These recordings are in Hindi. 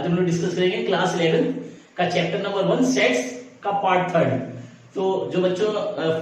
आज हम लोग डिस्कस करेंगे क्लास 11 का चैप्टर नंबर 1 सेट्स का पार्ट 3। तो जो बच्चों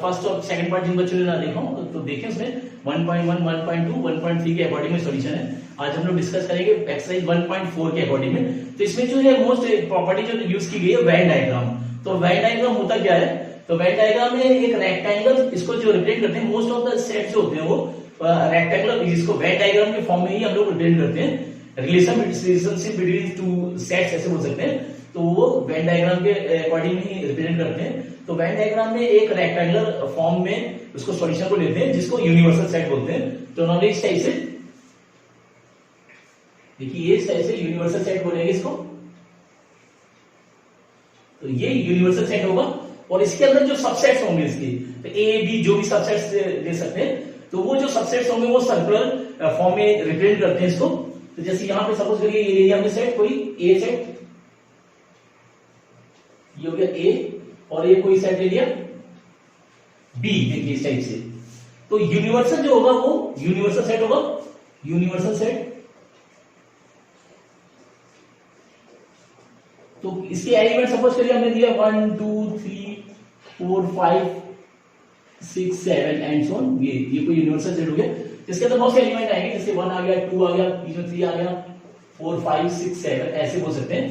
फर्स्ट और सेकंड पार्ट जिन बच्चों ने ना देखा हो तो देखें, उसमें 1.1, 1.2, 1.3 के अकॉर्डिंग में सॉल्यूशन है। आज हम लोग डिस्कस करेंगे एक्सरसाइज 1.4 के अकॉर्डिंग में। तो इसमें जो है मोस्ट प्रॉपर्टी जो यूज की गई है वेन डायग्राम। तो वेन डायग्राम होता क्या है? तो वेन डायग्राम में एक रेक्टेंगल, इसको जो रिप्रेजेंट करते हैं मोस्ट ऑफ द सेट जो होते हैं वो रेक्टेंगुलर, जिसको वेन डायग्राम के फॉर्म में ही हम लोग रिप्रेजेंट करते हैं। रिलेशनशिप बिटवीन टू सेट्स ऐसे बोल सकते हैं। तो वो वेन डायग्राम के अकॉर्डिंग ही रिप्रेजेंट करते हैं। तो वेन डायग्राम में एक रेक्टेंगुलर फॉर्म में उसको सॉल्यूशन को लेते हैं जिसको यूनिवर्सल सेट बोलते हैं। तो नॉर्मली इस टाइप से देखिए, इस टाइप से यूनिवर्सल सेट बोलेंगे इसको। तो ये यूनिवर्सल सेट होगा और इसके अंदर जो सबसेट्स होंगे इसके, तो ए बी जो भी सबसेट्स दे सकते हैं, तो वो जो सबसेट्स होंगे वो सर्कुलर फॉर्म में रिप्रेजेंट करते हैं इसको। तो जैसे यहां पे सपोज करिए ये लिया हमने सेट, कोई ए सेट, ये हो गया ए, और ये कोई सेट ले लिया बी, देखिए इस टाइप से। तो यूनिवर्सल जो होगा वो यूनिवर्सल सेट होगा, यूनिवर्सल सेट। तो इसके एलिमेंट सपोज करिए हमने दिया 1 2 3 4 5 6 7 एंड सो ऑन। ये कोई यूनिवर्सल सेट हो गया। इसके अंदर बहुत से एलिमेंट आएंगे, जैसे 1 आ गया, 2 आ गया, बीच में 3 आ गया, 4 5 6 7 ऐसे बोल सकते हैं।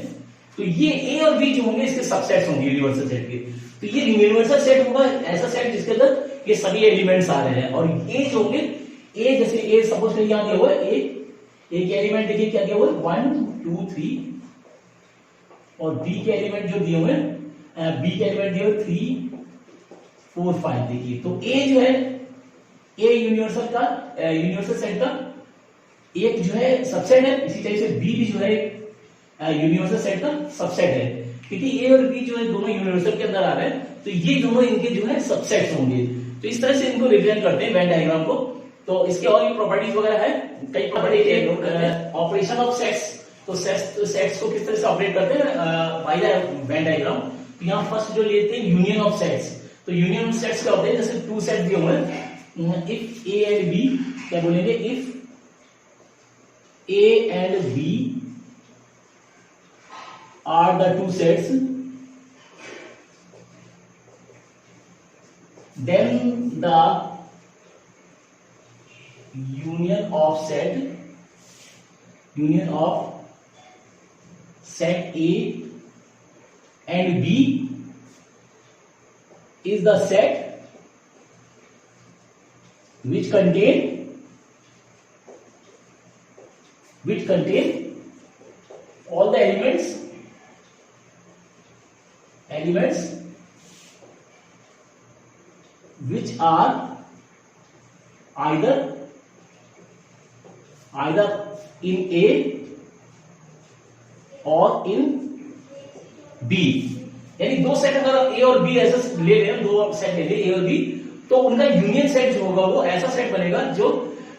तो ये ए और बी जो होंगे इसके सबसेट्स होंगे यूनिवर्सल सेट के। तो ये यूनिवर्सल सेट होगा ऐसा सेट जिसके अंदर ये सभी एलिमेंट्स आ रहे हैं। और ये जो होंगे, ए जैसे ए सपोज करिए यहां दिया हुआ है ए के एलिमेंट देखिए क्या दिया हुआ है 1 2 3, और बी के एलिमेंट जो दिए हुए हैं, बी के एलिमेंट दिए हुए 3 4 5। देखिए तो ए जो है, ए यूनिवर्सल का यूनिवर्सल सेट का एक जो है सबसेट है। इसी तरह से बी भी जो है यूनिवर्सल सेट का सबसेट है, क्योंकि ए और बी जो है दोनों यूनिवर्सल के अंदर आ रहे हैं। तो ये दोनों इनके जो है सबसेट्स होंगे। तो इस तरह से इनको रिप्रेजेंट करते हैं वेन डायग्राम को। तो इसके और भी प्रॉपर्टीज वगैरह है कई प्रॉपर्टी, ऑपरेशन ऑफ सेट्स। तो सेट्स को किस तरह से ऑपरेट करते हैं बाय द वेन डायग्राम। तो यहाँ फर्स्ट जो लेते हैं यूनियन ऑफ सेट्स। तो यूनियन ऑफ सेट्स क्या होते हैं? जैसे टू सेट दिए हुए हैं, इफ ए एंड बी, क्या बोलेंगे? If A and B are the two sets, then the union of set A and B is the set which contain all the elements which are either in A और in B। यानी दो सेट अगर ए और बी ऐसा ले लें, दो सेट ले लें ए और बी, तो उनका यूनियन सेट जो होगा वो ऐसा सेट बनेगा जो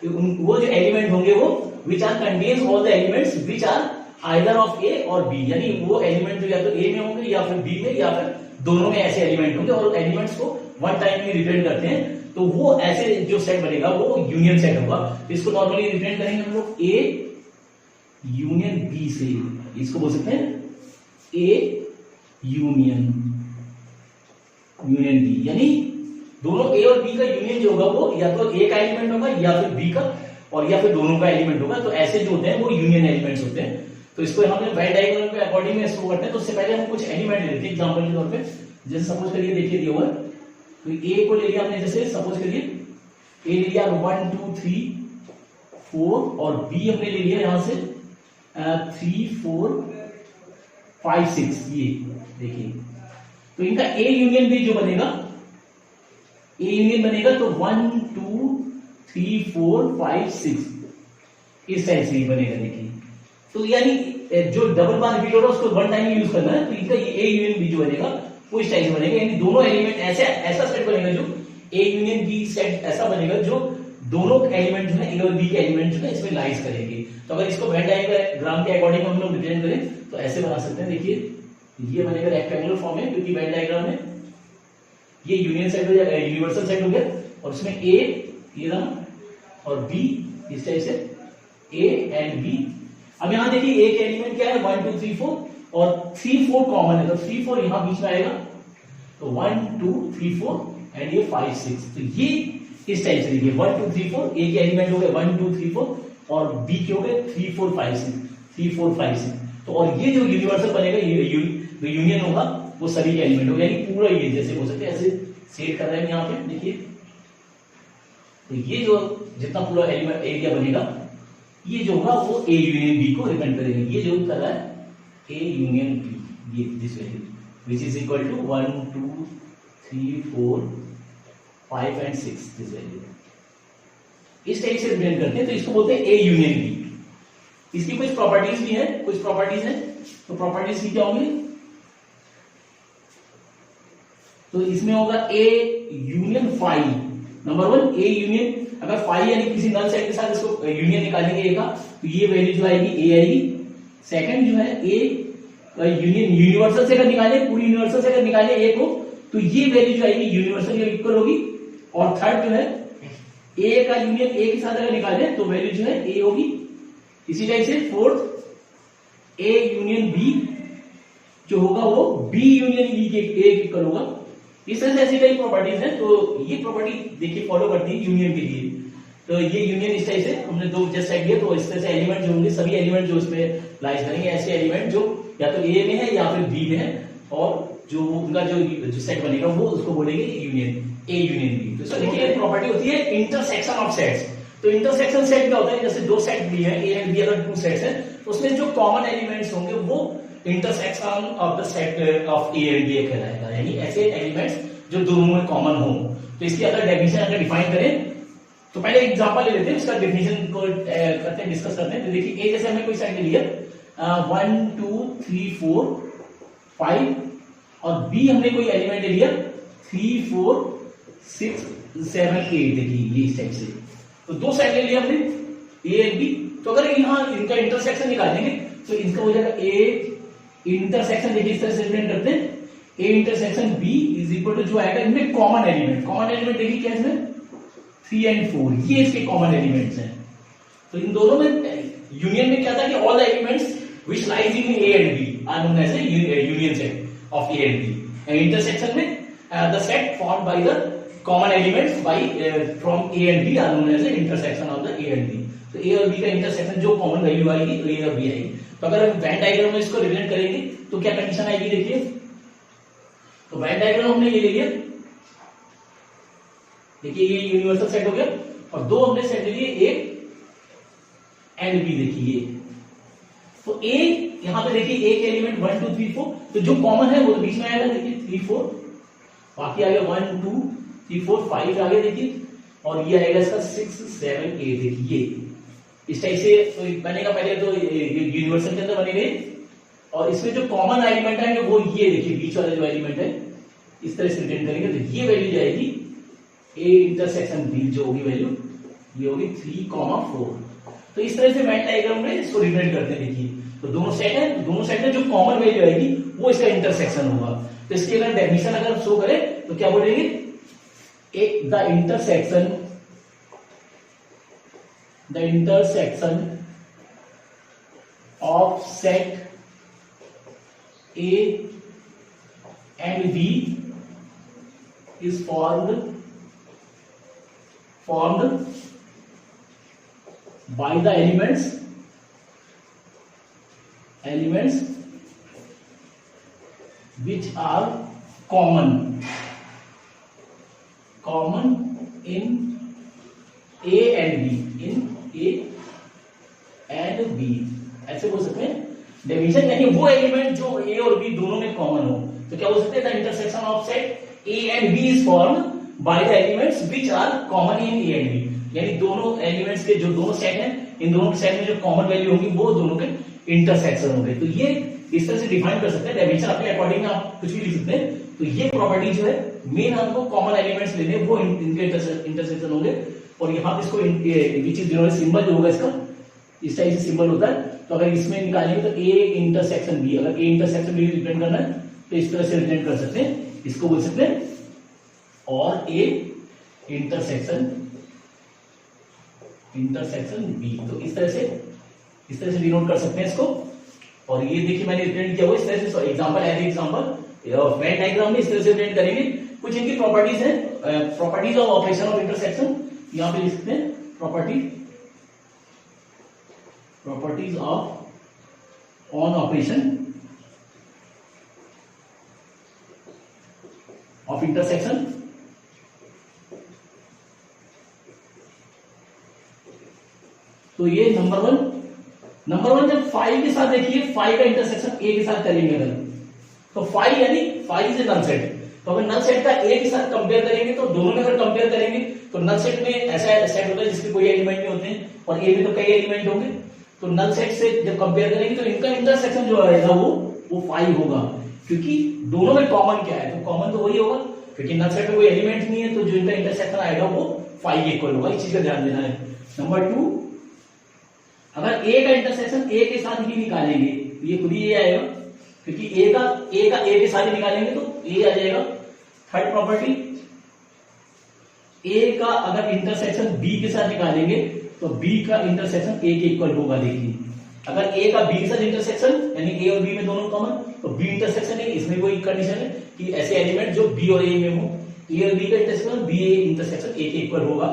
वो जो एलिमेंट होंगे वो which are contains all the elements which are either of A और बी। यानी वो एलिमेंट जो या तो ए में होंगे या फिर बी में या फिर दोनों में ऐसे एलिमेंट होंगे, और एलिमेंट्स को वन टाइम में रिप्रेजेंट करते हैं। तो वो ऐसे जो सेट बनेगा वो यूनियन सेट होगा। इसको नॉर्मली रिप्रेजेंट करेंगे हम लोग ए यूनियन बी से। इसको बोल सकते हैं ए यूनियन बी। यानी दोनों ए और बी का यूनियन जो होगा वो या तो ए का एलिमेंट होगा या फिर बी का, और या फिर दोनों का एलिमेंट होगा। तो ऐसे जो होते हैं वो यूनियन एलिमेंट्स होते हैं। तो इसको हमने वेन डायग्राम के अकॉर्डिंग में इसको करते हैं। तो उससे पहले हम कुछ एलिमेंट लेते हैं एग्जांपल के तौर पे। जैसे सपोज करिए देखिए दिया हुआ है, तो ए को ले लिया हमने, जैसे सपोज करिए ए ले लिया 1 2 3 4, और बी हमने ले लिया यहां से 3 4 5 6। ये देखिए, तो इनका ए यूनियन बी जो बनेगा, ए यूनियन बनेगा तो 1 2 3 4 5 6 इस टाइप से ही बनेगा। देखिए तो यानी जो डबल बार रिपीट हो रहा है उसको वन टाइम यूज करना है। तो इनका ये ए यूनियन बी जो बनेगा वो इस टाइप से बनेगा। यानी दोनों एलिमेंट ऐसा सेट बनेगा जो ए यूनियन बी सेट ऐसा बनेगा जो दोनों एलिमेंट जो है ए और बी के एलिमेंट जो है इसमें लाइज करेंगे। तो अगर इसको वेन डायग्राम के अकॉर्डिंग हम लोग रिप्रेजेंट करें तो ऐसे बना सकते हैं। देखिए ये बनेगा रेक्टेंगुलर फॉर्म है, क्योंकि वेन डायग्राम में ये यूनियन सेट हो गया, यूनिवर्सल सेट हो गया, और उसमें ए ये रहा और बी इस टाइप से ए एंड बी अब यहाँ देखिए एक एलिमेंट क्या है 1 2 3 4 और 3 4 कॉमन है, तो 3 4 यहाँ बीच में आएगा, तो 1 2 3 4 एंड ये 5 6। तो ये इस टाइप से देखिए 1 2 3 4 एक एलिमेंट हो गए 1 2 3 4 और बी के हो गए 3 4 5 6 3 4 5 6। तो और ये जो यूनिवर्सल बनेगा ये जो यूनियन होगा वो सभी एलिमेंट होगा, यानी पूरा ये जैसे हो सकते हैं ऐसे सेट कर रहे हैं यहाँ पे देखिए। तो ये जो जितना पूरा एलिमेंट एरिया बनेगा ये जो होगा वो ए यूनियन बी को रिप्रेजेंट करेगा। ये जो कर रहा है ए यूनियन बी, ये this value which is equal to 1 2 3 4 5 and 6 this value, इस टाइप से रिप्रेजेंट करते हैं। तो इसको बोलते हैं ए यूनियन बी। इसकी कुछ प्रॉपर्टीज भी है, कुछ प्रॉपर्टीज है। तो प्रॉपर्टीज की क्या होंगी, तो इसमें होगा A union phi. Number 1 A union, अगर फाई यानी किसी नल सेट के साथ इसको यूनियन निकालेंगे ए का, तो ये वैल्यू जो आएगी ए आएगी। सेकंड जो है ए यूनियन यूनिवर्सल से अगर निकाले, पूरी यूनिवर्सल से अगर निकाले ए को, तो ये वैल्यू जो आएगी यूनिवर्सल के इक्वल होगी। और थर्ड जो है ए का यूनियन ए के साथ अगर निकाले तो वैल्यू जो है ए होगी। इसी टाइप से फोर्थ ए यूनियन बी जो होगा वो बी यूनियन बी के ए इक्वल होगा। इस तरह से ऐसी कई प्रॉपर्टीज हैं। तो ये प्रॉपर्टी देखिए फॉलो करती है यूनियन के लिए। तो ये यूनियन इस टाइप से हमने दो जस्ट सेट दिया, तो इस तरह से एलिमेंट जो होंगे सभी एलिमेंट जो इसमें लाइज करेंगे ऐसे एलिमेंट जो या तो ए में है या फिर बी में है, और जो उनका जो सेट बनेगा वो उसको बोलेंगे यूनियन, ए यूनियन बी। तो देखिए एक प्रॉपर्टी होती है इंटरसेक्शन ऑफ सेट्स। तो इंटरसेक्शन सेट क्या होता है, जैसे दो सेट भी है ए एंड बी, अगर टू सेट्स है तो उसमें जो कॉमन एलिमेंट्स होंगे वो intersection of the set of A and B कहलाएगा, यानी ऐसे एलिमेंट्स जो दोनों में कॉमन हो। तो इसकी अगर डेफिनेशन अगर डिफाइन करें तो पहले एग्जांपल ले लेते हैं, उसका डेफिनेशन को करते हैं, डिस्कस करते हैं। तो देखिए ए जैसे हमने कोई सेट ले लिया 1 2 3 4 5 और बी हमने कोई एलिमेंट ले लिया 3 4 6 7 8। देखिए ये इस टाइप से तो दो सेट ले लिया हमने ए एंड बी। तो अगर यहाँ इनका इंटरसेक्शन निकालेंगे तो इनका हो जाएगा ए इंटरसेक्शन, देखिए इस तरह से रिप्रेजेंट करते हैं A intersection B is equal to जो आएगा इनमें कॉमन एलिमेंट देखिए क्या इसमें 3 एंड 4, ये इसके कॉमन एलिमेंट्स हैं। तो इन दोनों में यूनियन में क्या था कि all the elements which lies in A and B are known as a union set of A and B. And intersection में the set formed by the common elements by from A and B are known as intersection of the A and B. तो ए और बी का इंटरसेक्शन जो कॉमन वैल्यू आएगी तो ए और बी आएगी। तो अगर हम वेन डायग्राम में इसको रिप्रेजेंट करेंगे तो क्या कंडीशन आएगी, देखिए तो वेन डायग्राम हमने ये ले लिया, देखिए ये यूनिवर्सल सेट हो गया और दो हमने सेट ले लिए ए एंड बी। देखिए तो ए यहां पे देखिए एक एलिमेंट 1 2 3 4, तो जो कॉमन है वो तो बीच में आएगा, देखिए 3 4, बाकी आ गया 1 2 3 4 5 आ गया देखिए, और ये आएगा इसका 6 7 8। देखिए इस टाइप से तो बनेगा, पहले तो यूनिवर्सल के अंदर बनेंगे और इसमें जो कॉमन एलिमेंट है वो ये देखिए बीच वाला जो एलिमेंट है इस तरह से रिप्रेजेंट करेंगे। तो ये वैल्यू जाएगी ए इंटरसेक्शन बी, जो होगी वैल्यू ये होगी 3 4। तो इस तरह से वेन डायग्राम में इसको रिप्रेजेंट करते हैं। देखिए तो दोनों सेट है, दोनों सेट में जो कॉमन वैल्यू आएगी वो इसका इंटरसेक्शन होगा। तो इसके अगर डेफिनेशन अगर शो करें तो क्या बोलेंगे, the intersection of set A and B is formed by the elements which are common in A and B, ऐसे बोल सकते हैं डेफिनेशन, यानी वो एलिमेंट जो ए और बी दोनों में कॉमन हो। तो क्या बोल सकते हैं, the intersection of set A and B is formed by the elements which are common in A and B, यानी दोनों एलिमेंट्स के जो दोनों सेट हैं इन दोनों के सेट में जो कॉमन वैल्यू होगी वो दोनों के इंटरसेक्शन होंगे। तो ये इस तरह से डिफाइन कर सकते हैं, डेफिनेशन अपने अकॉर्डिंग आप कुछ भी लिख सकते हैं। तो ये प्रॉपर्टी जो है मेन हमको कॉमन एलिमेंट्स लेने वो इनके इंटरसेक्शन होंगे। और यहाँ पे इसको विच इज डिनोटेड सिंबल जो होगा इसका इस टाइप से सिंबल होता है। तो अगर इसमें निकालेंगे तो ए इंटरसेक्शन बी, अगर ए इंटरसेक्शन बी रिप्रेजेंट करना है तो इस तरह से रिप्रेजेंट कर सकते हैं, इसको बोल सकते हैं और ए इंटरसेक्शन बी। तो इस तरह से इस तरह से डिनोट कर सकते हैं इसको। और ये देखिए मैंने रिप्रेजेंट किया हुआ इस तरह से, example as example Venn diagram में इस तरह से रिप्रेजेंट करेंगे। कुछ इनकी प्रॉपर्टीज है, properties of operation of intersection, यहां पे लिख सकते हैं properties of on operation of intersection. तो ये नंबर वन जब फाइव के साथ देखिए, फाइव का इंटरसेक्शन ए के साथ करेंगे अगर, तो फाइव यानी फाइव इज नल सेट। तो अगर नल सेट का ए के साथ कंपेयर करेंगे तो दोनों में अगर कंपेयर करेंगे तो नल सेट में ऐसा सेट होता है जिसके कोई एलिमेंट नहीं होते हैं और ए में तो कई एलिमेंट होंगे। तो नल सेट से जब कंपेयर करेंगे तो इनका इंटरसेक्शन जो आएगा वो फाइव होगा, क्योंकि दोनों में कॉमन क्या है, तो कॉमन तो वही होगा, क्योंकि नल सेट में कोई एलिमेंट नहीं है तो जो इनका इंटरसेक्शन आएगा वो फाइव इक्वल होगा। इस चीज का ध्यान देना है। नंबर टू, अगर ए का इंटरसेक्शन ए के साथ ही निकालेंगे तो ये खुद ही ए आएगा, क्योंकि ए का ए के साथ ही निकालेंगे तो ए आ जाएगा। थर्ड प्रॉपर्टी, ए का अगर इंटरसेक्शन बी के साथ निकालेंगे तो बी का इंटरसेक्शन ए के इक्वल होगा। देखिए अगर ए का बी के साथ इंटरसेक्शन यानी ए और बी में दोनों कॉमन, तो बी इंटरसेक्शन है, इसमें कोई कंडीशन है कि ऐसे एलिमेंट जो बी और ए में हो, ए और बी का intersection B A intersection A के इक्वल होगा।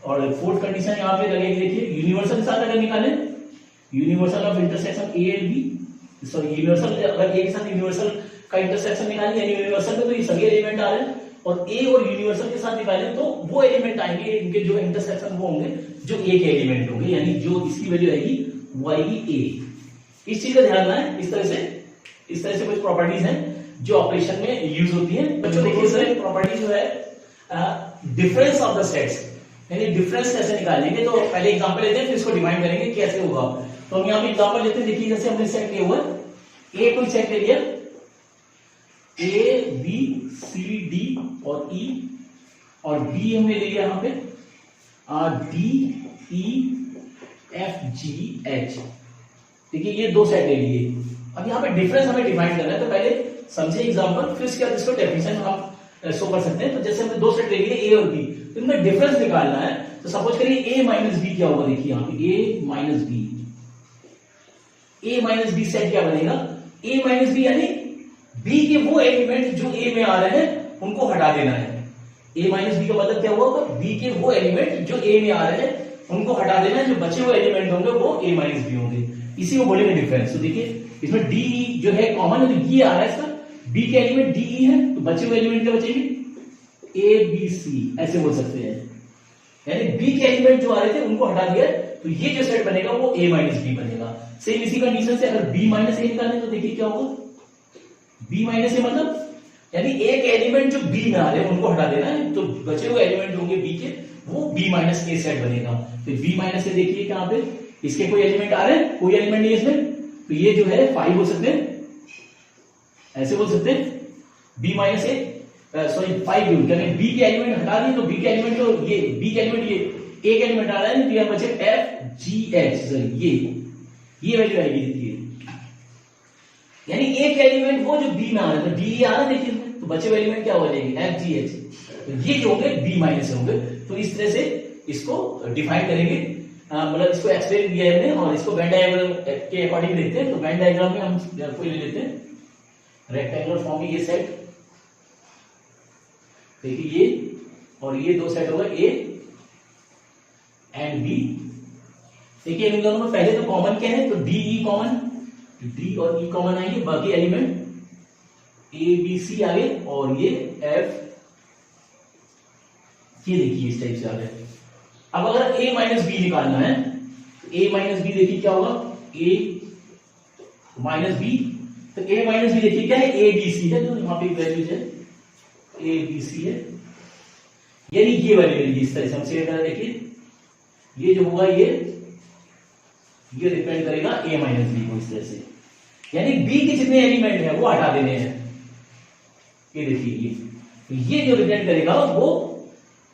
और फोर्थ कंडीशन यहाँ पे लगेगी, देखिए यूनिवर्सल के साथ अगर निकालें, universal of intersection A and B, sorry universal अगर ए के साथ यूनिवर्सल का इंटरसेक्शन निकालें यानी यूनिवर्सल में तो ये सभी एलिमेंट आ रहे हैं, और ए और यूनिवर्सल के साथ निकालें तो वो एलिमेंट आएंगे इनके जो इंटरसेक्शन वो होंगे जो ए के एलिमेंट होंगे, यानी जो इसकी वैल्यू आएगी वो आएगी ए। इस चीज का ध्यान रखना है। इस तरह से कुछ प्रॉपर्टीज हैं जो ऑपरेशन में यूज होती है। बच्चों देखिए सर प्रॉपर्टी जो है डिफरेंस ऑफ द सेट्स, यानी डिफरेंस कैसे निकालेंगे, तो पहले एग्जांपल लेते हैं फिर इसको डिफाइन करेंगे कैसे होगा। तो हम यहाँ पे एग्जांपल लेते हैं। देखिए जैसे हमने सेट लिया हुआ ए, कोई सेट ले लिया ए बी सी डी और ई, और बी हमने ले लिया यहाँ पे D E F G H. देखिए ये दो सेट ले लिए। अब यहाँ पे डिफरेंस हमें डिफाइन करना है, तो पहले समझे एग्जांपल फिर उसके बाद इसको डेफिनेशन हम शो कर सकते हैं। तो जैसे हमने दो सेट ले लिए ए और बी, तो इनमें डिफरेंस निकालना है। तो सपोज करिए ए माइनस बी क्या होगा, देखिए यहाँ पे ए माइनस बी सेट क्या बनेगा, ए माइनस बी यानी बी के वो एलिमेंट जो ए में आ रहे हैं उनको हटा देना है। ए माइनस बी का मतलब क्या हुआ, बी के वो एलिमेंट जो ए में आ रहे हैं उनको हटा देना है, जो बचे हुए एलिमेंट होंगे वो ए माइनस बी होंगे, इसी को बोलेंगे डिफरेंस। तो देखिए इसमें डी जो है कॉमन है, तो ये आ रहा है इसका, बी के एलिमेंट डी ई है, तो बचे हुए एलिमेंट क्या बचेंगे ए बी सी, ऐसे बोल सकते हैं। यानी बी के एलिमेंट जो आ रहे थे उनको हटा दिया, तो ये जो सेट बनेगा वो ए माइनस बी बनेगा। सेम इसी कंडीशन से अगर बी माइनस ए निकालें तो देखिए क्या होगा, बी माइनस ए मतलब यानी एक एलिमेंट जो बी में आ रहे हैं उनको हटा देना है, तो बचे हुए एलिमेंट होंगे बी के वो बी माइनस ए सेट बनेगा। तो बी माइनस ए देखिए यहाँ पे इसके कोई एलिमेंट आ रहे हैं, कोई एलिमेंट नहीं है इसमें, तो ये जो है फाइव बोल सकते हैं, ऐसे बोल सकते हैं बी माइनस ए सॉरी फाइव यूज करें, बी के एलिमेंट हटा दिए तो बी के एलिमेंट जो ये बी के एलिमेंट ये ए के एलिमेंट आ रहा है, तो यहाँ बचे एफ जी एच, सॉरी ये वैल्यू आएगी। देखिए यानी एक एलिमेंट वो जो बी में आ रहा है, तो डी आ रहा है देखिए, तो बचे हुए एलिमेंट क्या हो जाएंगे एफ जी एच, तो ये जो होंगे बी माइनस होंगे। तो इस तरह से इसको डिफाइन करेंगे, मतलब इसको एक्सप्लेन किया है हमने, और इसको वेन डायग्राम के अकॉर्डिंग देखते हैं। तो वेन डायग्राम में हम कोई ले लेते हैं रेक्टेंगुलर फॉर्म में ये सेट, देखिए ये और ये दो सेट होगा ए एंड बी। देखिए इन दोनोमें पहले तो कॉमन क्या है, तो डी ई कॉमन, डी और ई कॉमन आएंगे, बाकी एलिमेंट ए बी सी आ गए, और ये एफ, ये देखिए इस टाइप से आ गए। अब अगर a माइनस बी निकालना है, a माइनस बी देखिए क्या होगा, a माइनस बी, तो a माइनस बी देखिए क्या है, a b c है, जो यहाँ पे वैल्यूज है a b c है, यानी ये वैल्यू है। इस तरह से हम सेट करें, देखिए ये जो हुआ ये डिपेंड करेगा a माइनस बी को, इस तरह से, यानी b के जितने एलिमेंट है वो हटा देने हैं। ये देखिए ये जो डिपेंड करेगा वो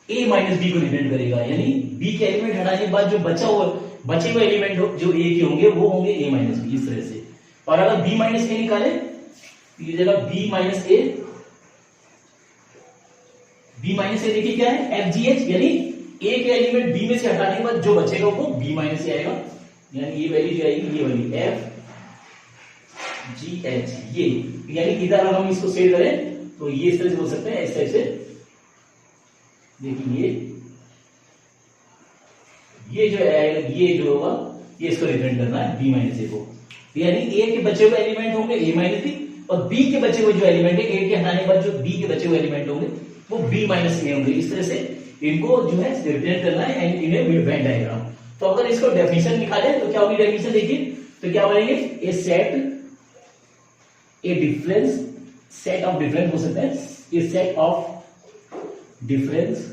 a माइनस बी को डिपेंड करेगा, यानी b के एलिमेंट हटाने के बाद जो बचे हुए एलिमेंट जो a के होंगे वो होंगे a माइनस बी, इस तरह से। और अगर b माइनस ए निकाले तो ये जगह b माइनस ए, b माइनस ए देखिए क्या है एफ जी एच, यानी a के एलिमेंट b में से हटाने के बाद जो बचेगा वो b माइनस ए आएगा, यानी ये वैल्यू जो आएगी ये वाली एफ जी एच, ये यानी इधर हम इसको सेट करें तो ये इस तरह से बोल सकते हैं, इस तरह से देखिए ये जो है ये जो होगा ये इसको रिप्रेजेंट करना है बी माइनस ए को, यानी ए के बचे हुए एलिमेंट होंगे ए माइनस बी और बी के बचे हुए जो एलिमेंट है ए के हटाने के बाद जो बी के बचे हुए एलिमेंट होंगे वो बी माइनस ए होंगे। इस तरह से इनको जो है रिप्रेजेंट करना है एंड इन्हें वेन डायग्राम। तो अगर इसको डेफिनेशन निकालें तो क्या होगी डेफिनेशन, देखिए तो क्या बोलेंगे a set A difference, set of difference हो सकता है, a set of difference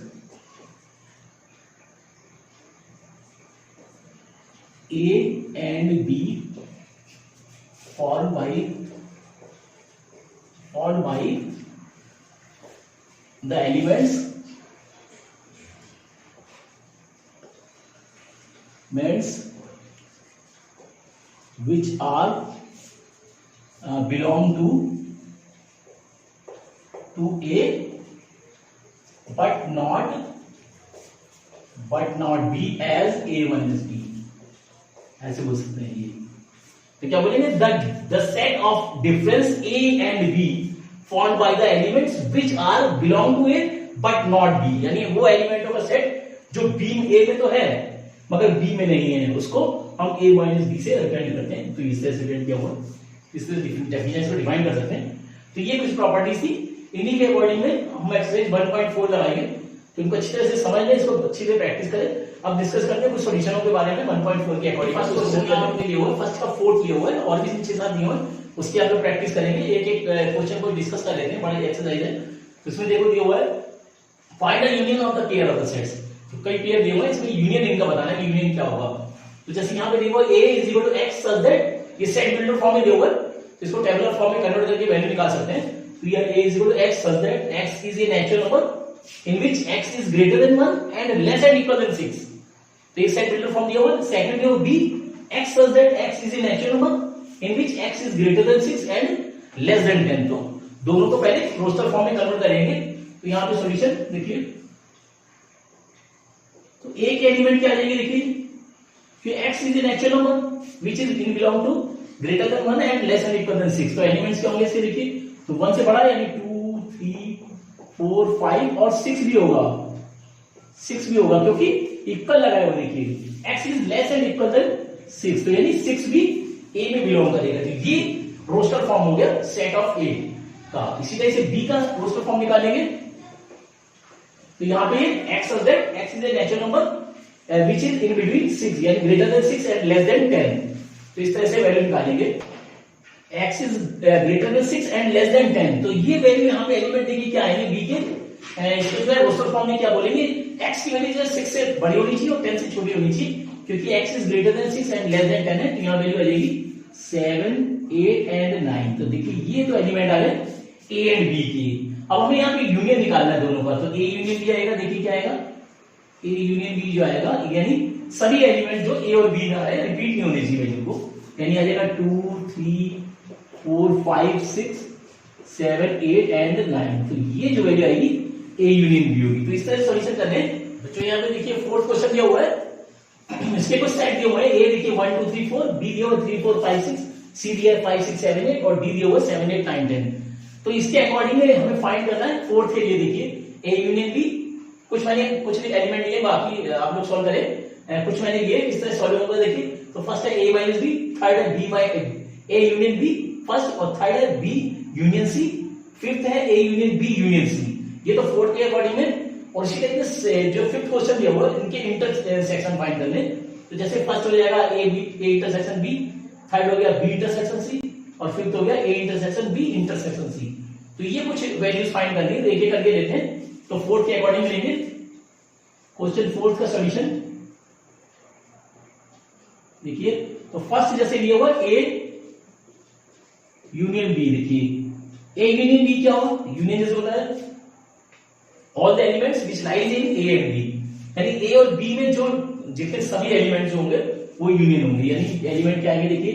A and B formed by the elements which are belong to A but not B as A minus B, ऐसे बोल सकते हैं ये। तो क्या बोलेंगे the set of difference A and B formed by the elements which are belong to A but not B, यानी वो एलिमेंटों का सेट जो बी ए में तो है मगर बी में नहीं है, उसको हम ए माइनस बी से रिप्रेजेंट करते हैं। तो इस तरह से रिप्रेजेंट किया हुआ, इस तरह डेफिनेशन को डिफाइन कर सकते हैं। तो ये कुछ प्रॉपर्टीज थी, इन्हीं के अकॉर्डिंग में हम एक्सरसाइज 1.4 लगाएंगे। तो इनको अच्छी तरह से समझ लें, इसको अच्छी तरह प्रैक्टिस करें। अब डिस्कस करते हैं कुछ सॉल्यूशनों के बारे में 1.4 के अकॉर्डिंग। फर्स्ट लिए हुआ, फर्स्ट का फोर्थ लिए हुआ है और भी 6-7 दिए हुए, उसकी आप लोग प्रैक्टिस करेंगे। एक एक क्वेश्चन को डिस्कस कर लेते हैं, बड़ी एक्सरसाइज है। तो इसमें देखो दिया हुआ है find the union of the pair of the sets. तो कई पेयर दिए हुए हैं, इसमें यूनियन इनका बताना है कि यूनियन क्या होगा। तो जैसे यहाँ पे देखो a is equal to x such that ये सेट बिल्डर फॉर्म में दिया हुआ है, तो इसको टेबुलर फॉर्म में कन्वर्ट करके वैल्यू निकाल सकते हैं। तो ये a is equal to x such that x is a natural number in which x is greater than 1 and less than equal than 6। तो एक सेट बिल्डर फॉर्म दिया हुआ है। सेकंड है b x such that x is a natural number in which x is greater than 6 and less than 10। तो दोनों को पहले रोस्टर फॉर्म में कन्वर्ट करेंगे। तो यहाँ पे सॉल्यूशन देखिए, तो a के एलिमेंट क्या आ जाएंगे देखिए कि x is a natural number which is in belong to greater than 1 and less than equal than 6। तो एलिमेंट्स क्या होंगे इसके देखिए, तो 1 से बड़ा यानी 2 3 4 5 और 6 भी होगा, 6 भी होगा क्योंकि इक्वल लगाए हुए देखिए x is less and equal than 6, तो यानी 6 भी a में बिलोंग करेगा। तो ये रोस्टर फॉर्म हो गया सेट ऑफ a का। इसी तरह से b का रोस्टर फॉर्म निकालेंगे। तो यहाँ पे x such that x is a natural number which is in between 6 यानी greater than 6 and less than 10। तो इस तरह से वैल्यू निकालेंगे x is greater than 6 and less than 10। तो ये वैल्यू यहाँ पे एलिमेंट देखिए क्या आएंगे b के, इसको जो है रोस्टर फॉर्म में क्या बोलेंगे x की वैल्यू जो है 6 से बड़ी होनी चाहिए और 10 से छोटी होनी चाहिए, क्योंकि x is greater than 6 and less than 10 है। तो यहाँ वैल्यू आ जाएगी 7 8 and 9। तो देखिए ये तो एलिमेंट आ गए a एंड b की। अब हमें यहाँ पे यूनियन निकालना है दोनों का। तो a यूनियन b आएगा, देखिए क्या आएगा a यूनियन b जो आएगा यानी सभी एलिमेंट जो a और b ना है रिपीट नहीं होने चाहिए वैल्यू को, यानी आ जाएगा 2 3 4 5 6 7 8 एंड 9। तो ये जो वैल्यू आएगी a यूनियन b होगी। तो इस तरह सॉल्यूशन करने बच्चों यहाँ पे देखिए फोर्थ क्वेश्चन दिया हुआ है, इसके कुछ सेट दिए हुए हैं। a देखिए 1 2 3 4, b दिया हुआ 3 4 5 6, c दिया 5 6 7 8 और d दिया हुआ 7 8 9 10। तो इसके अकॉर्डिंग में हमें फाइंड करना है फोर्थ के लिए। देखिए a यूनियन b, कुछ एलिमेंट लिए बाकी आप लोग सॉल्व करें, कुछ मैंने ये इस तरह सॉल्व होगा। देखिए तो फर्स्ट है a माइनस b, थर्ड है b by a union b first, और थर्ड है b यूनियन c, फिफ्थ है a union b union c। ये तो फोर्थ के अकॉर्डिंग में। और इसी तरीके से जो फिफ्थ क्वेश्चन दिया हुआ है इनके इंटरसेक्शन फाइंड करने। तो जैसे फर्स्ट हो जाएगा a इंटरसेक्शन b, थर्ड हो गया b इंटरसेक्शन c और फिफ्थ हो गया a intersection b intersection c। तो ये कुछ वैल्यूज फाइंड करनी है, तो एक एक करके लेते हैं। तो फोर्थ के अकॉर्डिंग लेंगे क्वेश्चन फोर्थ का सॉल्यूशन देखिए। तो फर्स्ट जैसे लिया हुआ a यूनियन b, देखिए a यूनियन b क्या होगा, यूनियन जैसे होता है all the elements which lies in a and b, यानी a और b में जो जितने सभी एलिमेंट्स होंगे वो यूनियन होंगे। यानी एलिमेंट क्या आएंगे देखिए,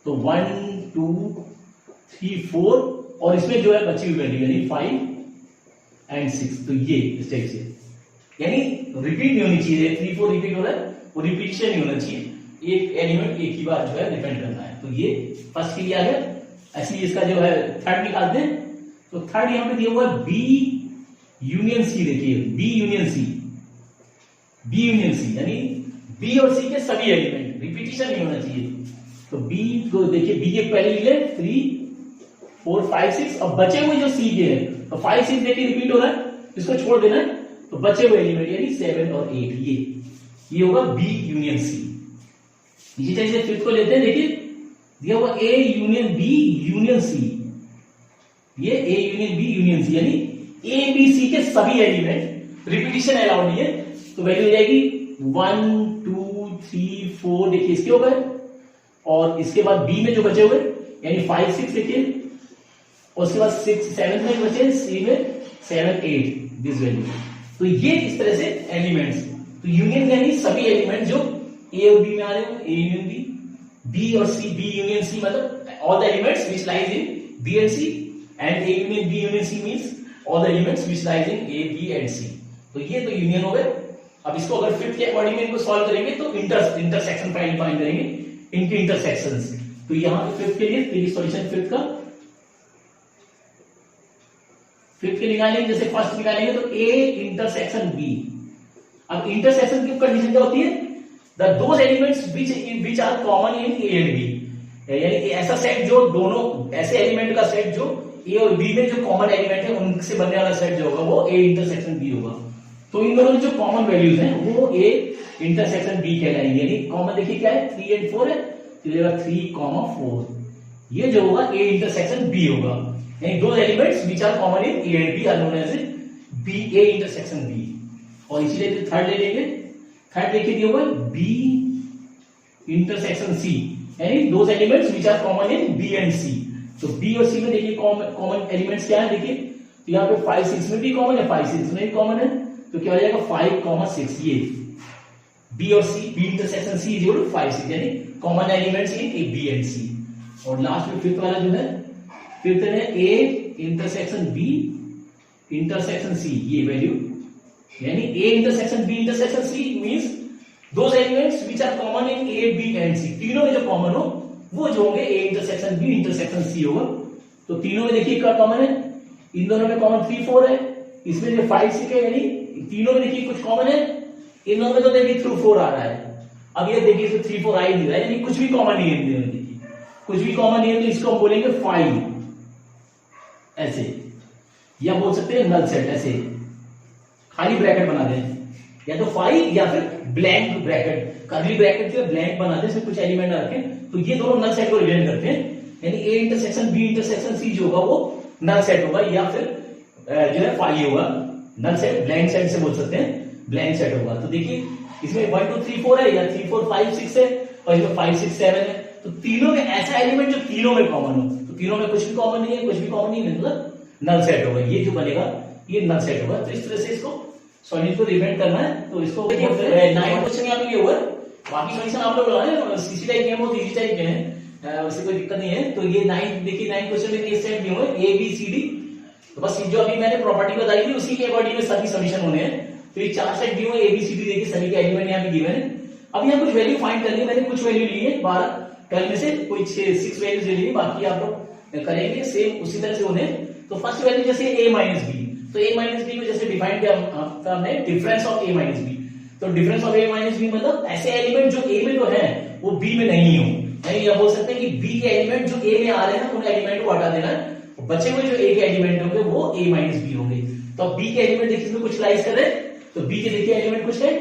तो 1 2 3 4 और इसमें जो है बची हुई वैल्यू यानी 5 एंड 6। तो ये इस टाइप से, यानी रिपीट नहीं होनी चाहिए। 3 4 रिपीट हो रहा है, वो रिपीटिशन नहीं होना चाहिए। एक एलिमेंट एक ही बार जो है डिपेंड करना है। तो ये फर्स्ट के लिए आ गया। ऐसे ही इसका जो है थर्ड निकालते हैं। तो थर्ड यहां पे दिया हुआ है बी यूनियन सी। देखिए B union C, B union C यानी बी और सी के सभी एलिमेंट, रिपीटिशन नहीं होना चाहिए। तो बी को देखिए, बी के पहले ले 3 4 5 6 और बचे हुए जो सी के हैं तो 5 6 देखिए रिपीट हो रहा है, इसको छोड़ देना है। तो बचे हुए एलिमेंट यानी 7 और 8 ये होगा बी यूनियन सी। इसी तरह से फिफ्थ को लेते हैं। देखिए दिया हुआ A union B union C, ये A union B union C यानी ए बी सी के सभी एलिमेंट, रिपीटिशन अलाउड नहीं है। तो वैल्यू हो जाएगी 1 2 3 4 देखिए इसके हो गए, और इसके बाद बी में जो बचे हुए यानी 5 6 देखिए, और उसके बाद 6 7 में बचे, सी में 7 8 दिस वैल्यू। तो ये इस तरह से एलिमेंट्स। तो यूनियन यानी सभी एलिमेंट जो ए और बी में आ रहे हो, ए यूनियन बी, बी और सी, बी यूनियन सी मतलब all the elements which lies in B and C, and A union B union C means all the elements which lies in A B and C. तो ये तो यूनियन हो गए। अब इसको अगर फिफ्थ के अकॉर्डिंग में इनको सॉल्व करेंगे तो इंटरसेक्शन फाइंड करेंगे, इनके इंटरसेक्शंस। तो यहां पे फिफ्थ के लिए सॉल्यूशन फिफ्थ के निकालेंगे। जैसे फर्स्ट निकालेंगे तो ए इंटरसेक्शन बी। अब इंटरसेक्शन की कंडीशन क्या होती है? The those elements which are common in A and B, यानी ऐसा सेट जो दोनों ऐसे एलिमेंट का सेट जो ए और बी में जो कॉमन एलिमेंट है उनसे बनने वाला सेट जो होगा वो ए इंटरसेक्शन बी होगा। तो इन दोनों जो कॉमन वैल्यूज हैं वो ए इंटरसेक्शन बी कहलाएंगे। यानी कॉमन देखिए क्या है, 3 एंड 4 है, तो ये 3, 4 ये जो होगा ए इंटरसेक्शन बी होगा। यानी दो elements which are common in A and B are known as B A intersection B. और इसीलिए थर्ड ले लेंगे। थर्ड देखिए दिया हुआ बी इंटरसेक्शन सी, यानी those elements which are common in B and C. तो बी और सी में देखिए कॉमन एलिमेंट्स क्या है, देखिए तो यहाँ पे 5 6 में भी कॉमन है, 5 6 में भी कॉमन है, तो क्या हो जाएगा 5 6 ये बी और C, B intersection C is equal to 5 6 यानी common elements in A B and C. और लास्ट में फिफ्थ वाला जो है, फिफ्थ है A intersection B intersection C, ये वैल्यू यानी A intersection B intersection C means those elements which are common in A B and C. तीनों में जो कॉमन हो वो जो होंगे A intersection B intersection C होगा। तो तीनों में देखिए क्या कॉमन है, इन दोनों में कॉमन 3 4 है, इसमें जो 5 6 है, यानी तीनों में देखिए कुछ कॉमन है, इन दोनों में तो देखिए 3 4 आ रहा है। अब ये देखिए इसमें 3 4 आ ही नहीं रहा है, यानी कुछ भी कॉमन नहीं है, देखिए कुछ भी कॉमन नहीं है, तो इसको हम बोलेंगे 5 ऐसे, या बोल सकते हैं नल सेट ऐसे, खाली ब्रैकेट बना दें, या तो 5 या फिर ब्लैंक ब्रैकेट, कर्ली ब्रैकेट जो ब्लैंक बना दें, इसमें कुछ एलिमेंट रखें, तो ये दोनों नल सेट को रिप्रेजेंट करते हैं। यानी A intersection B intersection C जो होगा वो नल सेट होगा, या फिर जो है 5 होगा नल सेट, ब्लैंक सेट से बोल सकते हैं, ब्लैंक सेट होगा। तो देखिए इसमें 1 2 3 4 है, या 3 4 5 6 है, और इसमें 5 6 7 है। तो तीनों में ऐसा एलिमेंट जो तीनों में कॉमन हो, तो तीनों में कुछ भी कॉमन नहीं है, कुछ भी कॉमन नहीं है, मतलब नल सेट होगा, ये जो बनेगा ये नल सेट होगा। तो इस तरह से इसको सॉल्यूशन को रिप्रेजेंट करना है। तो इसको 9 क्वेश्चन यहाँ पे ये हुआ, बाकी सॉल्यूशन आप लोग लगाए, सीसी टाइप के हैं, बहुत इजी टाइप के हैं, वैसे कोई दिक्कत नहीं है। तो ये 9 देखिए 9 क्वेश्चन में ये सेट दिए हुए ए बी सी डी, तो बस जो अभी मैंने प्रॉपर्टी बताई थी उसी के अकॉर्डिंग में सभी सॉल्यूशन होने हैं। तो ये 4 सेट दिए हुए ए बी सी डी, देखिए सभी के एलिमेंट यहाँ पे दिए हैं। अब यहाँ कुछ वैल्यू फाइंड करनी है, मैंने कुछ वैल्यू ली है 12 12 में से कोई 6 वैल्यूज ले ली, बाकी आप लोग करेंगे सेम उसी तरह से उन्हें। तो फर्स्ट वैल्यू जैसे a माइनस बी, तो a माइनस बी को जैसे डिफाइन किया हमने difference of a minus B. तो difference of a minus B मतलब ऐसे एलिमेंट जो a में तो है वो b में नहीं हो, यानी ये बोल सकते हैं कि b के एलिमेंट जो a में आ रहे हैं उन एलिमेंट को हटा देना है, बचे हुए जो a के एलिमेंट होंगे वो a माइनस बी होंगे। तो अब b के एलिमेंट देखिए इसमें कुछ लाइज कर रहे हैं, तो b के देखिए एलिमेंट कुछ है,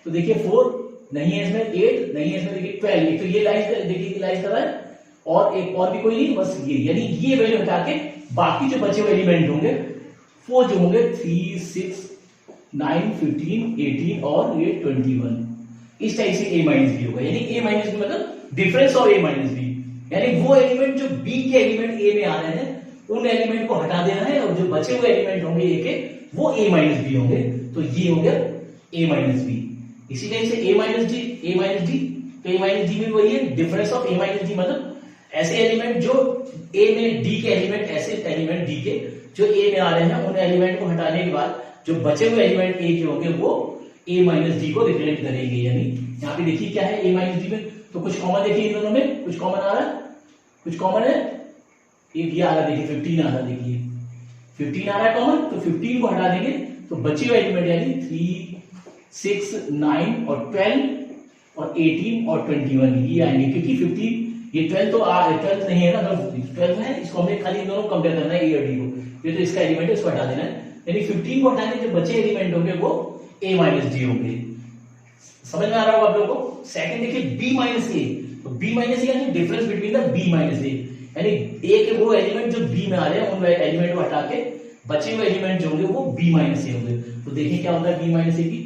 तो देखिए 4 नहीं है इसमें, 8 नहीं है इसमें, देखिए 12, तो ये लाइज देखिए लाइज कर रहा है, और एक और भी कोई नहीं, बस ये, यानी ये वैल्यू हटा के बाकी जो बचे हुए एलिमेंट होंगे वो जो होंगे 3 6 9 15 18 और ये 21, इस टाइप से a माइनस बी होगा। यानी a माइनस बी मतलब difference of a minus B, यानी वो एलिमेंट जो b के एलिमेंट a में आ रहे हैं उन एलिमेंट को हटा देना है, और जो बचे हुए एलिमेंट होंगे a के वो a माइनस बी होंगे। तो ये हो गया a माइनस बी। इसी टाइप से a माइनस डी, तो a माइनस डी में वही है difference of a minus D, मतलब ऐसे एलिमेंट जो a में d के एलिमेंट, ऐसे एलिमेंट d के जो a में आ रहे हैं उन एलिमेंट को हटाने के बाद जो बचे हुए एलिमेंट a के होंगे वो ए माइनस डी को रिप्रेजेंट करेंगे। यानी यहाँ पे देखिए क्या है ए माइनस डी में, तो कुछ कॉमन देखिए इन दोनों में, कुछ कॉमन आ रहा है, कुछ कॉमन है, एक ये आ रहा देखिए 15 आ रहा, देखिए 15 आ रहा है कॉमन, तो 15 को हटा देंगे तो बचे हुए एलिमेंट यानी 3, 6, 9 और 12 और 18 और 21 ये आएंगे, क्योंकि 15 ये 12 तो 12 नहीं है ना, तो 12 है, इसको हमें खाली इन दोनों को कंपेयर करना है ए और डी को, ये तो इसका एलिमेंट है, इसको हटा देना है। यानी 15 को हटाने जो बचे एलिमेंट होंगे वो ए माइनस डी होंगे। समझ में आ रहा होगा आप लोगों को। सेकंड देखिए बी माइनस ए, तो बी माइनस ए यानी difference between the B minus A, यानी ए के वो एलिमेंट जो बी में आ रहे हैं उन एलिमेंट को हटा के बचे हुए एलिमेंट जो होंगे वो बी माइनस ए होंगे। तो देखिए क्या होता है बी माइनस ए की,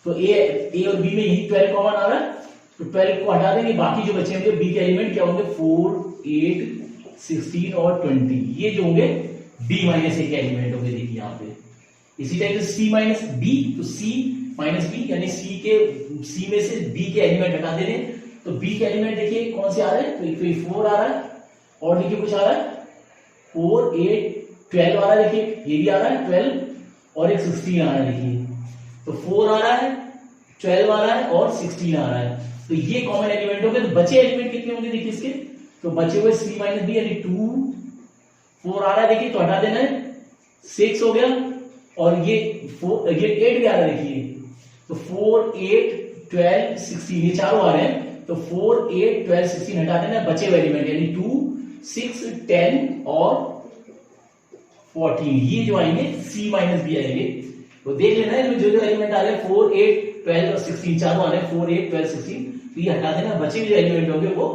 तो ए और बी में यही 12 कॉमन आ रहा है, तो 12 को हटा देंगे, बाकी जो बचे होंगे बी के एलिमेंट क्या होंगे 4, 8, 16 और 20, ये जो होंगे बी माइनस ए के एलिमेंट होंगे। देखिए यहाँ पे इसी टाइप से सी माइनस बी, तो सी माइनस बी यानी सी में से बी के एलिमेंट हटा दे रहे, तो बी के एलिमेंट देखिए कौन से आ रहे हैं, तो 4 आ रहा है और देखिए कुछ आ रहा है 4, 8, 12 आ रहा है, देखिए ये भी आ रहा है 12 और एक 16 आ रहा है, देखिए तो 4 आ रहा है, 12 आ रहा है और 16 आ रहा है, तो ये कॉमन एलिमेंट हो गए। तो बचे एलिमेंट कितने होंगे देखिए इसके, तो बचे हुए सी माइनस बी यानी 2, 4 आ रहा है देखिए, तो हटा देना है, 6 हो गया और ये 8 भी आ रहा है देखिए, तो 4, 8, 12, 16 ये चारों आ रहे हैं, तो 4, 8, 12, 16 हटा देना, बचे हुए एलिमेंट यानी 2, 6, 10 और 14 ये जो आएंगे सी माइनस बी आएंगे। तो देख लेना है जो एलिमेंट आ रहे हैं 4, 8, 12 और 16 चारों आ रहे हैं 4, 8, 12, 16, तो ये हटा देना, बचे हुए एलिमेंट होंगे वो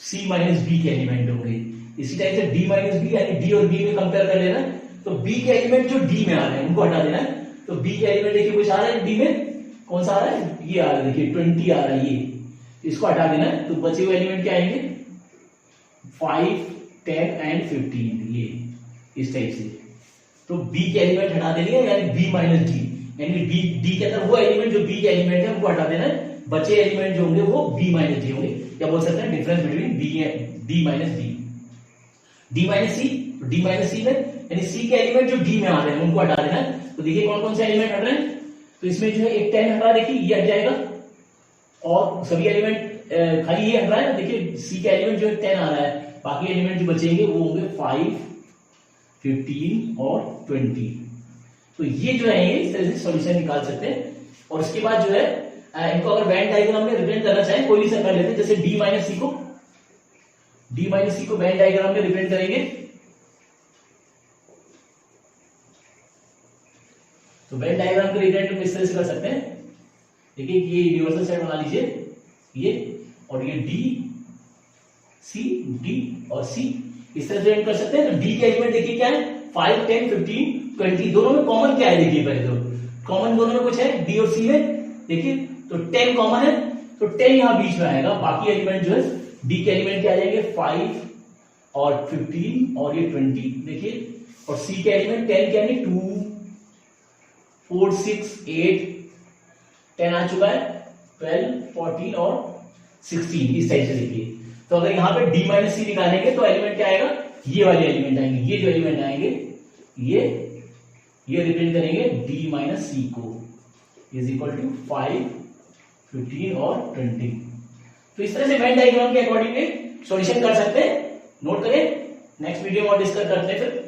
सी माइनस बी के एलिमेंट होंगे। इसी टाइप से डी माइनस बी यानी डी और बी में कंपेयर कर लेना, तो बी के एलिमेंट जो डी में आ रहे हैं उनको हटा देना है, तो बी के एलिमेंट देखिए कुछ आ रहा है डी में, कौन सा आ रहा है ये आ रहा है देखिए 20 आ रहा है, ये इसको हटा देना है, तो बचे हुए एलिमेंट क्या आएंगे 5, 10 एंड 15 ये इस टाइप से। तो बी के एलिमेंट हटा देंगे यानी बी माइनस डी, यानी डी के अंदर वो एलिमेंट जो बी के एलिमेंट है उनको हटा देना है, बचे एलिमेंट जो होंगे वो बी माइनस डी होंगे, क्या बोल सकते हैं difference between D minus D. D minus C, तो डी माइनस सी में यानी सी के एलिमेंट जो डी में आ रहे हैं उनको हटा देना है, तो देखिए कौन कौन से एलिमेंट हट रहे हैं, तो इसमें जो है एक 10 हट रहा है देखिए ये हट जाएगा, और सभी एलिमेंट खाली ये हट रहा है, देखिए सी का एलिमेंट जो है 10 आ रहा है, बाकी एलिमेंट जो बचेंगे वो होंगे 5, 15 और 20। तो ये जो है ये इस तरह से सॉल्यूशन निकाल सकते हैं। और उसके बाद जो है इनको अगर वेन डायग्राम में रिप्रेजेंट करना चाहें कोई भी कर लेते हैं, जैसे डी माइनस सी को वेन डायग्राम में रिप्रेजेंट करेंगे, तो वेन डायग्राम को रिप्रेजेंट इस तरह से कर सकते हैं। देखिए ये यूनिवर्सल सेट बना लीजिए ये, और ये डी और सी इस तरह से कर सकते हैं। तो डी के एलिमेंट देखिए क्या है 5, 10, 15, 20 दोनों में कॉमन क्या है देखिए, पहले तो कॉमन दोनों में कुछ है डी और सी में, देखिए तो 10 कॉमन है, तो 10 यहां बीच में आएगा, बाकी एलिमेंट जो है डी के एलिमेंट क्या आ जाएंगे 5 और 15 और ये 20 देखिए, और सी के एलिमेंट 10 क्या है 2, 4, 6, 8, 10 आ चुका है, 12, 14 और 16 इस टाइप से देखिए। तो अगर यहाँ पे डी माइनस सी निकालेंगे तो एलिमेंट क्या आएगा, ये वाले एलिमेंट आएंगे, ये जो एलिमेंट आएंगे ये रिप्रेजेंट करेंगे डी माइनस सी को, इज इक्वल टू 5, 15 और 20। तो इस तरह से वेन डायग्राम के अकॉर्डिंग सॉल्यूशन कर सकते हैं। नोट करें, नेक्स्ट वीडियो में और डिस्कस करते हैं फिर।